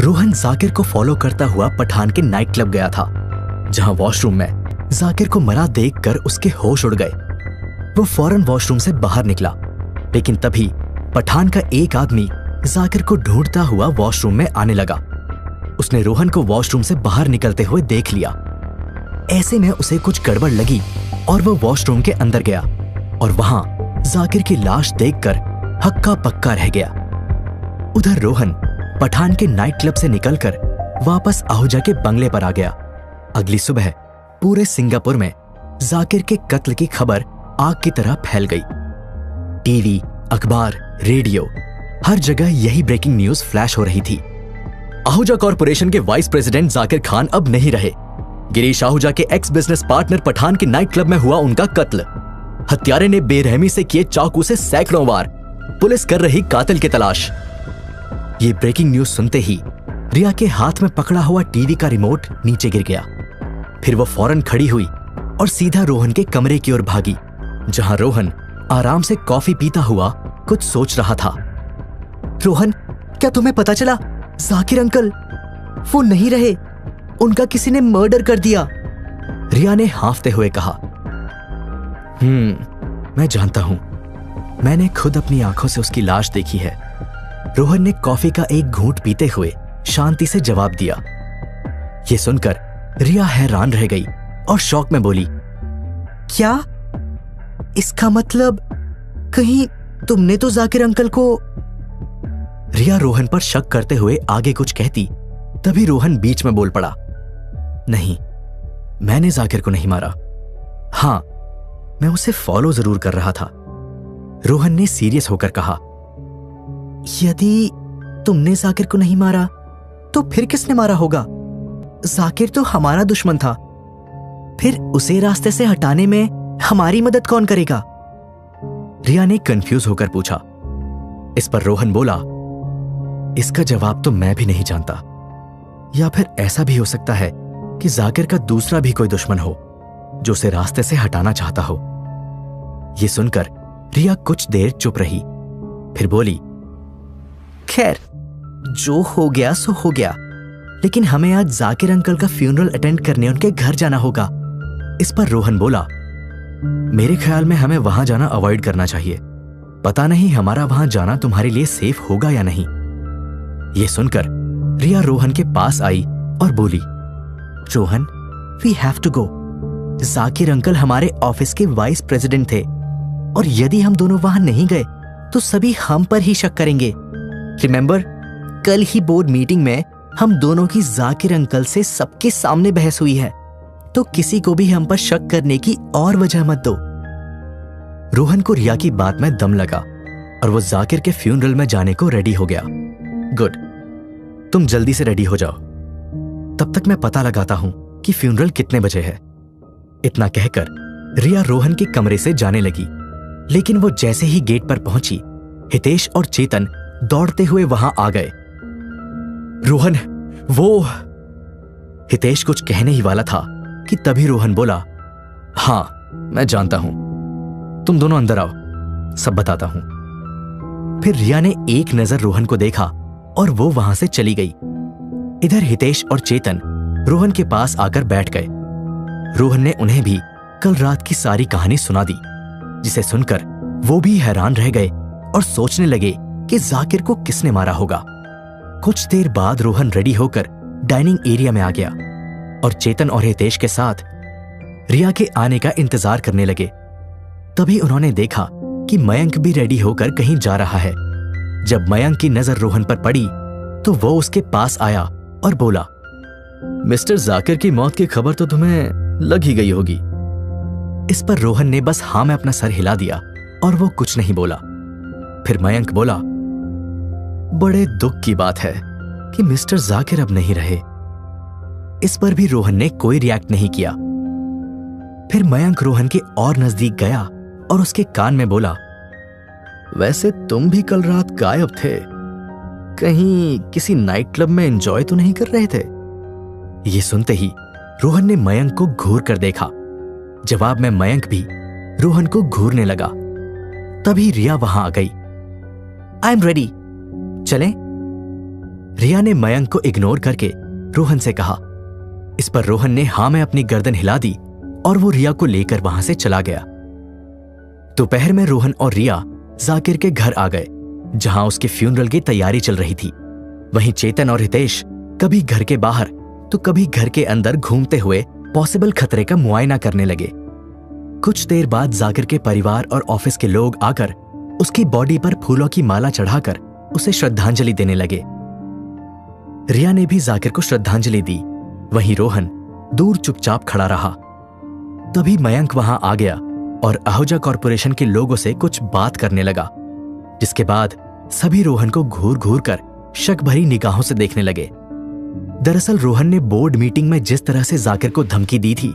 रोहन जाकिर को फॉलो करता हुआ पठान के नाइट क्लब गया था, जहां वॉशरूम में जाकिर को मरा देखकर उसके होश उड़ गए। वो फौरन वॉशरूम से बाहर निकला, लेकिन तभी पठान का एक आदमी जाकिर को ढूंढता हुआ वॉशरूम में आने लगा। उसने रोहन को वॉशरूम से बाहर निकलते हुए देख लिया। ऐसे में उसे कुछ गड़बड़ लगी और वो वॉशरूम के अंदर गया और वहां जाकिर की लाश देखकर हक्का पक्का रह गया। उधर रोहन पठान के नाइट क्लब से निकलकर वापस आहूजा के बंगले पर आ गया। अगली सुबह पूरे सिंगापुर में जाकिर के कत्ल की खबर आग की तरह फैल गई। टीवी, अखबार, रेडियो, हर जगह यही ब्रेकिंग न्यूज फ्लैश हो रही थी। आहूजा कॉरपोरेशन के वाइस प्रेसिडेंट जाकिर खान अब नहीं रहे। गिरीश आहूजा के एक्स बिजनेस पार्टनर पठान के नाइट क्लब में हुआ उनका कत्ल। हत्यारे ने बेरहमी से किए चाकू से सैकड़ों वार। पुलिस कर रही कातिल की तलाश। ये ब्रेकिंग न्यूज सुनते ही रिया के हाथ में पकड़ा हुआ टीवी का रिमोट नीचे गिर गया। फिर वो फौरन खड़ी हुई और सीधा रोहन के कमरे की ओर भागी, जहां रोहन आराम से कॉफी पीता हुआ कुछ सोच रहा था। रोहन, क्या तुम्हें पता चला? जाकिर अंकल वो नहीं रहे, उनका किसी ने मर्डर कर दिया। रिया ने हांफते हुए कहा। मैं जानता हूं, मैंने खुद अपनी आंखों से उसकी लाश देखी है। रोहन ने कॉफी का एक घूंट पीते हुए शांति से जवाब दिया। यह सुनकर रिया हैरान रह गई और शौक में बोली, क्या? इसका मतलब कहीं तुमने तो जाकिर अंकल को? रिया रोहन पर शक करते हुए आगे कुछ कहती, तभी रोहन बीच में बोल पड़ा। नहीं, मैंने जाकिर को नहीं मारा। हां, मैं उसे फॉलो जरूर कर रहा था। रोहन ने सीरियस होकर कहा। यदि तुमने जाकिर को नहीं मारा तो फिर किसने मारा होगा? जाकिर तो हमारा दुश्मन था, फिर उसे रास्ते से हटाने में हमारी मदद कौन करेगा? रिया ने कंफ्यूज होकर पूछा। इस पर रोहन बोला, इसका जवाब तो मैं भी नहीं जानता। या फिर ऐसा भी हो सकता है कि जाकिर का दूसरा भी कोई दुश्मन हो जो उसे रास्ते से हटाना चाहता हो। यह सुनकर रिया कुछ देर चुप रही, फिर बोली, खैर जो हो गया सो हो गया, लेकिन हमें आज जाकिर अंकल का फ्यूनरल अटेंड करने उनके घर जाना होगा। इस पर रोहन बोला, मेरे ख्याल में हमें वहां जाना अवॉइड करना चाहिए। पता नहीं हमारा वहां जाना तुम्हारे लिए सेफ होगा या नहीं। यह सुनकर रिया रोहन के पास आई और बोली, Rohan, we have to go. Zakir uncle हमारे ऑफिस के वाइस प्रेसिडेंट थे और यदि हम दोनों वहां नहीं गए तो सभी हम पर ही शक करेंगे। रिमेंबर, कल ही बोर्ड मीटिंग में हम दोनों की जाकिर अंकल से सबके सामने बहस हुई है, तो किसी को भी हम पर शक करने की और वजह मत दो। रोहन को रिया की बात में दम लगा और वो जाकिर के फ्यूनरल में जाने को रेडी हो गया। गुड, तुम जल्दी से रेडी हो जाओ, तब तक मैं पता लगाता हूं कि फ्यूनरल कितने बजे है। इतना कहकर रिया रोहन के कमरे से जाने लगी, लेकिन वो जैसे ही गेट पर पहुंची, हितेश और चेतन दौड़ते हुए वहां आ गए। रोहन, वो... हितेश कुछ कहने ही वाला था कि तभी रोहन बोला, हां मैं जानता हूं, तुम दोनों अंदर आओ, सब बताता हूं। फिर रिया ने एक नजर रोहन को देखा और वो वहां से चली गई। इधर हितेश और चेतन रोहन के पास आकर बैठ गए। रोहन ने उन्हें भी कल रात की सारी कहानी सुना दी, जिसे सुनकर वो भी हैरान रह गए और सोचने लगे कि जाकिर को किसने मारा होगा। कुछ देर बाद रोहन रेडी होकर डाइनिंग एरिया में आ गया और चेतन और हितेश के साथ रिया के आने का इंतजार करने लगे। तभी उन्होंने देखा कि मयंक भी रेडी होकर कहीं जा रहा है। जब मयंक की नजर रोहन पर पड़ी तो वो उसके पास आया और बोला, मिस्टर जाकिर की मौत की खबर तो तुम्हें लग ही गई होगी। इस पर रोहन ने बस हां में अपना सर हिला दिया और वो कुछ नहीं बोला। फिर मयंक बोला, बड़े दुख की बात है कि मिस्टर जाकिर अब नहीं रहे। इस पर भी रोहन ने कोई रिएक्ट नहीं किया। फिर मयंक रोहन के और नजदीक गया और उसके कान में बोला, वैसे तुम भी कल रात गायब थे, कहीं किसी नाइट क्लब में एंजॉय तो नहीं कर रहे थे? ये सुनते ही रोहन ने मयंक को घूर कर देखा। जवाब में मयंक भी रोहन को घूरने लगा। तभी रिया वहां आ गई। आई एम रेडी, चलें? रिया ने मयंक को इग्नोर करके रोहन से कहा। इस पर रोहन ने हाँ में अपनी गर्दन हिला दी और वो रिया को लेकर वहां से चला गया। दोपहर में रोहन और रिया जाकिर के घर आ गए, जहां उसके फ्यूनरल की तैयारी चल रही थी। वहीं चेतन और हितेश कभी घर के बाहर तो कभी घर के अंदर घूमते हुए पॉसिबल खतरे का मुआयना करने लगे। कुछ देर बाद जाकिर के परिवार और ऑफिस के लोग आकर उसकी बॉडी पर फूलों की माला चढ़ाकर उसे श्रद्धांजलि देने लगे। रिया ने भी जाकिर को श्रद्धांजलि दी। वहीं रोहन दूर चुपचाप खड़ा रहा। तभी मयंक वहां आ गया और आहूजा कॉरपोरेशन के लोगों से कुछ बात करने लगा, जिसके बाद सभी रोहन को घूर घूर कर शक भरी निगाहों से देखने लगे। दरअसल रोहन ने बोर्ड मीटिंग में जिस तरह से जाकिर को धमकी दी थी,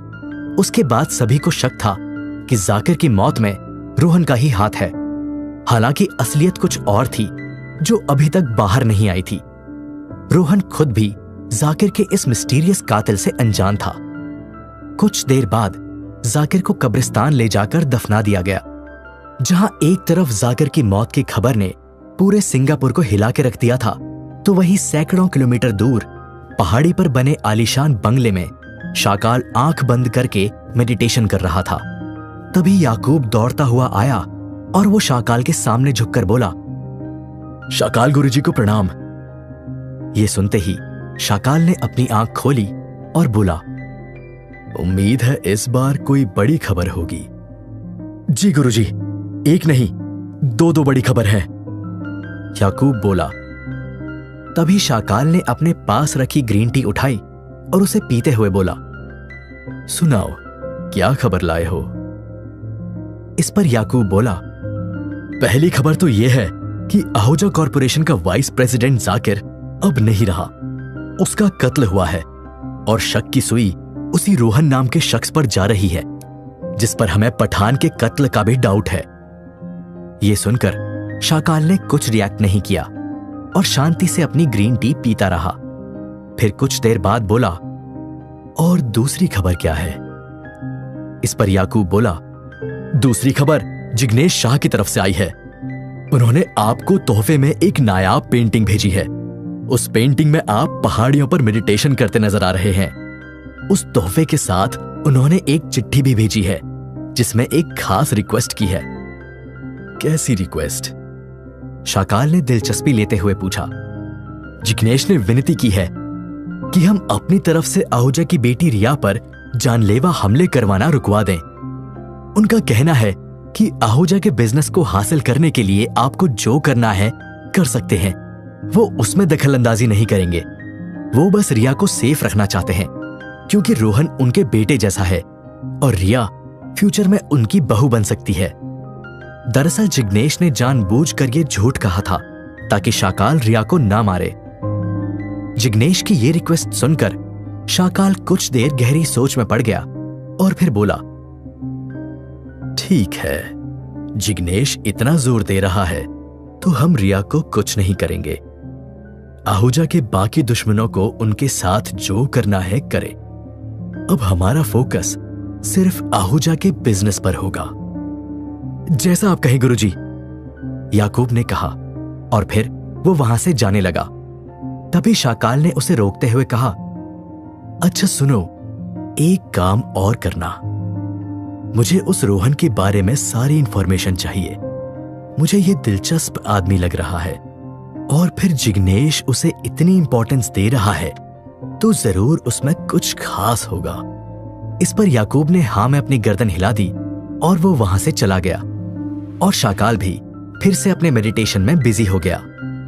उसके बाद सभी को शक था कि जाकिर की मौत में रोहन का ही हाथ है। हालांकि असलियत कुछ और थी जो अभी तक बाहर नहीं आई थी। रोहन खुद भी जाकिर के इस मिस्टीरियस कातिल से अनजान था। कुछ देर बाद जाकिर को कब्रिस्तान ले जाकर दफना दिया गया, जहां एक तरफ जाकिर की मौत की खबर ने पूरे सिंगापुर को हिला के रख दिया था, तो वहीं सैकड़ों किलोमीटर दूर पहाड़ी पर बने आलीशान बंगले में शाकाल आंख बंद करके मेडिटेशन कर रहा था। तभी याकूब दौड़ता हुआ आया और वो शाकाल के सामने झुककर बोला, शाकाल गुरुजी को प्रणाम। ये सुनते ही शाकाल ने अपनी आंख खोली और बोला, उम्मीद है इस बार कोई बड़ी खबर होगी। जी गुरुजी, एक नहीं दो बड़ी खबर है, याकूब बोला। तभी शाकाल ने अपने पास रखी ग्रीन टी उठाई और उसे पीते हुए बोला, सुनाओ क्या खबर लाए हो। इस पर याकूब बोला, पहली खबर तो यह है कि आहूजा कॉरपोरेशन का वाइस प्रेसिडेंट जाकिर अब नहीं रहा। उसका कत्ल हुआ है और शक की सुई उसी रोहन नाम के शख्स पर जा रही है, जिस पर हमें पठान के कत्ल का भी डाउट है। यह सुनकर शाकाल ने कुछ रिएक्ट नहीं किया और शांति से अपनी ग्रीन टी पीता रहा। फिर कुछ देर बाद बोला, और दूसरी खबर क्या है। इस पर याकूब बोला, दूसरी खबर जिग्नेश शाह की तरफ से आई है। उन्होंने आपको तोहफे में एक नायाब पेंटिंग भेजी है। उस पेंटिंग में आप पहाड़ियों पर मेडिटेशन करते नजर आ रहे हैं। उस तोहफे के साथ उन्होंने एक चिट्ठी भी भेजी है, जिसमें एक खास रिक्वेस्ट की है। कैसी रिक्वेस्ट? शाकाल ने दिलचस्पी लेते हुए पूछा। जिग्नेश ने विनती की है कि हम अपनी तरफ से आहूजा की बेटी रिया पर जानलेवा हमले करवाना रुकवा दें। उनका कहना है कि आहूजा के बिजनेस को हासिल करने के लिए आपको जो करना है कर सकते हैं। वो उसमें दखलंदाजी नहीं करेंगे। वो बस रिया को सेफ रखना चाहते हैं, क्योंकि रोहन उनके बेटे जैसा है और रिया फ्यूचर में उनकी बहू बन सकती है। दरअसल जिग्नेश ने जानबूझकर ये झूठ कहा था ताकि शाकाल रिया को ना मारे। जिग्नेश की ये रिक्वेस्ट सुनकर शाकाल कुछ देर गहरी सोच में पड़ गया और फिर बोला, ठीक है, जिग्नेश इतना जोर दे रहा है तो हम रिया को कुछ नहीं करेंगे। आहूजा के बाकी दुश्मनों को उनके साथ जो करना है करे। अब हमारा फोकस सिर्फ आहूजा के बिजनेस पर होगा। जैसा आप कहें गुरुजी, याकूब ने कहा और फिर वो वहां से जाने लगा। तभी शाकाल ने उसे रोकते हुए कहा, अच्छा सुनो, एक काम और करना। मुझे उस रोहन के बारे में सारी इंफॉर्मेशन चाहिए। मुझे ये दिलचस्प आदमी लग रहा है और फिर जिग्नेश उसे इतनी इंपॉर्टेंस दे रहा है तो जरूर उसमें कुछ खास होगा। इस पर याकूब ने हाँ में अपनी गर्दन हिला दी और वो वहां से चला गया और शाकाल भी फिर से अपने मेडिटेशन में बिजी हो गया।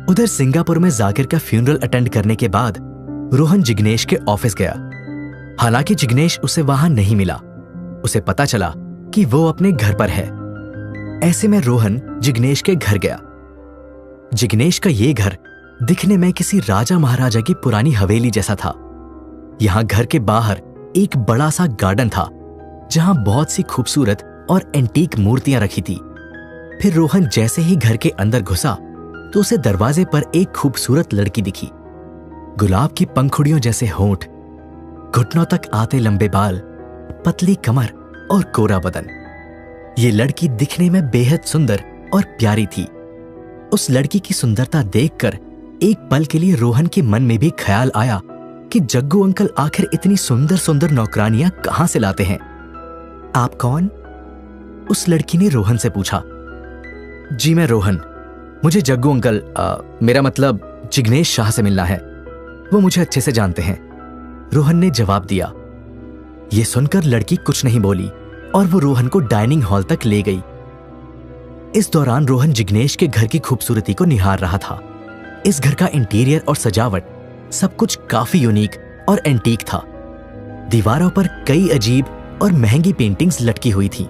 उधर सिंगापुर में जाकिर का फ्यूनरल अटेंड करने के बाद रोहन जिग्नेश के ऑफिस गया। हालांकि जिग्नेश उसे वहां नहीं मिला। उसे पता चला कि वो अपने घर पर है। ऐसे में रोहन जिग्नेश के घर गया। जिग्नेश का ये घर दिखने में किसी राजा महाराजा की पुरानी हवेली जैसा था। यहां घर के बाहर एक बड़ा सा गार्डन था, जहां बहुत सी खूबसूरत और एंटीक मूर्तियां रखी थी। फिर रोहन जैसे ही घर के अंदर घुसा तो उसे दरवाजे पर एक खूबसूरत लड़की दिखी। गुलाब की पंखुड़ियों जैसे होंठ, घुटनों तक आते लंबे बाल, पतली कमर और कोरा बदन। ये लड़की दिखने में बेहद सुंदर और प्यारी थी। उस लड़की की सुंदरता देखकर एक पल के लिए रोहन के मन में भी ख्याल आया कि जग्गू अंकल आखिर इतनी सुंदर सुंदर नौकरानियां कहां से लाते हैं। आप कौन? उस लड़की ने रोहन से पूछा। जी मैं रोहन, मुझे जग्गू अंकल मेरा मतलब जिग्नेश शाह से मिलना है, वो मुझे अच्छे से जानते हैं, रोहन ने जवाब दिया। यह सुनकर लड़की कुछ नहीं बोली और वो रोहन को डाइनिंग हॉल तक ले गई। इस दौरान रोहन जिग्नेश के घर की खूबसूरती को निहार रहा था। इस घर का इंटीरियर और सजावट सब कुछ काफी यूनिक और एंटीक था। दीवारों पर कई अजीब और महंगी पेंटिंग्स लटकी हुई थी।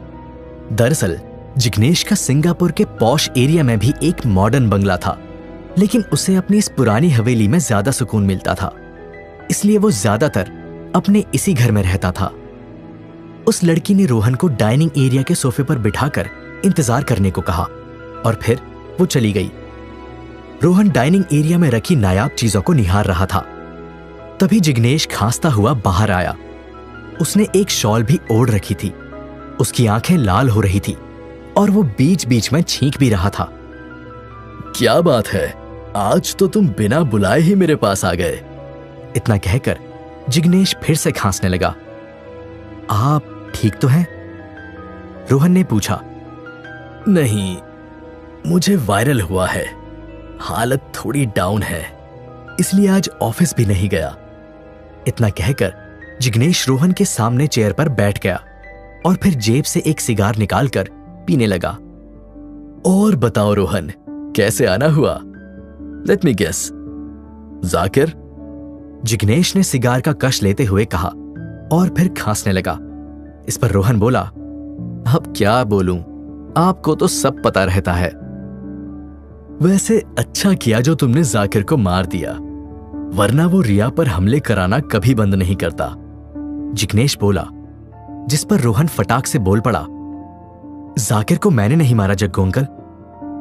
दरअसल जिग्नेश का सिंगापुर के पॉश एरिया में भी एक मॉडर्न बंगला था, लेकिन उसे अपनी इस पुरानी हवेली में ज्यादा सुकून मिलता था, इसलिए वो ज्यादातर अपने इसी घर में रहता था। उस लड़की ने रोहन को डाइनिंग एरिया के सोफे पर बिठाकर इंतजार करने को कहा और फिर वो चली गई। रोहन डाइनिंग एरिया में रखी नायाब चीजों को निहार रहा था। तभी जिग्नेश खांसता हुआ बाहर आया। उसने एक शॉल भी ओढ़ रखी थी। उसकी आंखें लाल हो रही थी और वो बीच बीच में छींक भी रहा था। क्या बात है, आज तो तुम बिना बुलाए ही मेरे पास आ गए, इतना कहकर जिग्नेश फिर से खांसने लगा। आप ठीक तो हैं? रोहन ने पूछा। नहीं, मुझे वायरल हुआ है, हालत थोड़ी डाउन है, इसलिए आज ऑफिस भी नहीं गया, इतना कहकर जिग्नेश रोहन के सामने चेयर पर बैठ गया और फिर जेब से एक सिगार निकालकर पीने लगा। और बताओ रोहन, कैसे आना हुआ? Let me guess, Zakir? Jignesh ने सिगार का कश लेते हुए कहा और फिर खांसने लगा। इस पर रोहन बोला, अब क्या बोलूं, आपको तो सब पता रहता है। वैसे अच्छा किया जो तुमने जाकिर को मार दिया, वरना वो रिया पर हमले कराना कभी बंद नहीं करता, जिग्नेश बोला। जिस पर रोहन फटाक से बोल पड़ा, जाकिर को मैंने नहीं मारा जग्गू अंकल,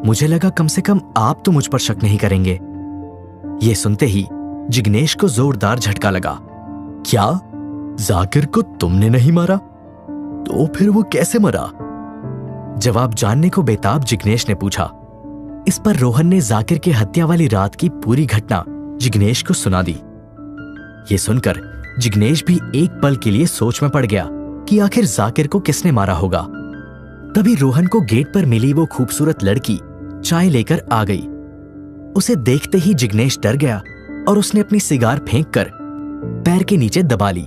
मुझे लगा कम से कम आप तो मुझ पर शक नहीं करेंगे। यह सुनते ही जिग्नेश को जोरदार झटका लगा। क्या, जाकिर को तुमने नहीं मारा? तो फिर वो कैसे मरा? जवाब जानने को बेताब जिग्नेश ने पूछा। इस पर रोहन ने जाकिर के हत्या वाली रात की पूरी घटना जिग्नेश को सुना दी। यह सुनकर जिग्नेश भी एक पल के लिए सोच में पड़ गया कि आखिर जाकिर को किसने मारा होगा। तभी रोहन को गेट पर मिली वो खूबसूरत लड़की चाय लेकर आ गई। उसे देखते ही जिग्नेश डर गया और उसने अपनी सिगार फेंककर पैर के नीचे दबा ली।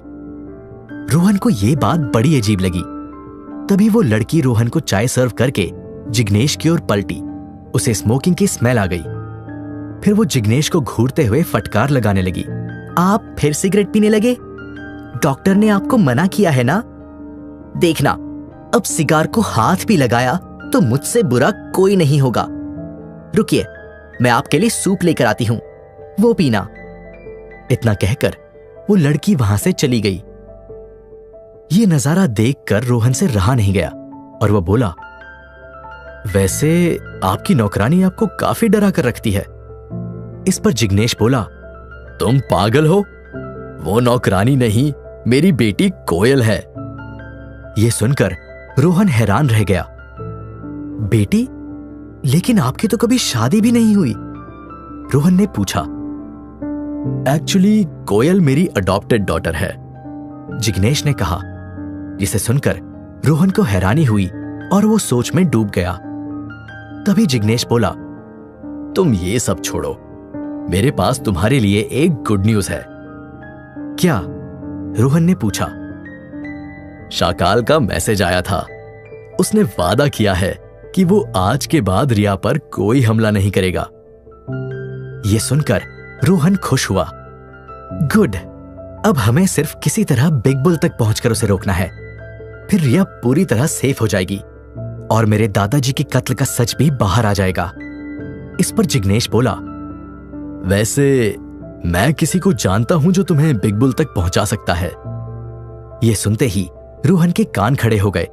रोहन को यह बात बड़ी अजीब लगी। तभी वो लड़की रोहन को चाय सर्व करके जिग्नेश की ओर पलटी। उसे स्मोकिंग की स्मेल आ गई। फिर वो जिग्नेश को घूरते हुए फटकार लगाने लगी। आप फिर सिगरेट पीने लगे? डॉक्टर ने आपको मना किया है ना? देखना, अब सिगार को हाथ भी लगाया तो मुझसे बुरा कोई नहीं होगा। रुकिए, मैं आपके लिए सूप लेकर आती हूं, वो पीना। इतना कहकर वो लड़की वहां से चली गई। ये नजारा देखकर रोहन से रहा नहीं गया और वो बोला, वैसे आपकी नौकरानी आपको काफी डरा कर रखती है। इस पर जिग्नेश बोला, तुम पागल हो, वो नौकरानी नहीं, मेरी बेटी कोयल है। यह सुनकर रोहन हैरान रह गया। बेटी? लेकिन आपकी तो कभी शादी भी नहीं हुई, रोहन ने पूछा। एक्चुअली कोयल मेरी अडॉप्टेड डॉटर है, जिग्नेश ने कहा। जिसे सुनकर रोहन को हैरानी हुई और वो सोच में डूब गया। तभी जिग्नेश बोला, तुम ये सब छोड़ो, मेरे पास तुम्हारे लिए एक गुड न्यूज है। क्या? रोहन ने पूछा। शाकाल का मैसेज आया था, उसने वादा किया है कि वो आज के बाद रिया पर कोई हमला नहीं करेगा। यह सुनकर रोहन खुश हुआ। गुड, अब हमें सिर्फ किसी तरह बिग बुल तक पहुंचकर उसे रोकना है, फिर रिया पूरी तरह सेफ हो जाएगी और मेरे दादाजी की कत्ल का सच भी बाहर आ जाएगा। इस पर जिग्नेश बोला, वैसे मैं किसी को जानता हूं जो तुम्हें बिग बुल तक पहुंचा सकता है। यह सुनते ही रोहन के कान खड़े हो गए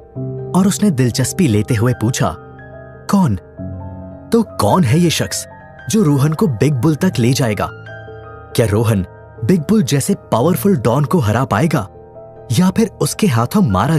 और उसने दिलचस्पी लेते हुए पूछा, कौन? तो कौन है ये शख्स जो रोहन को बिग बुल तक ले जाएगा? क्या रोहन बिग बुल जैसे पावरफुल डॉन को हरा पाएगा या फिर उसके हाथों मारा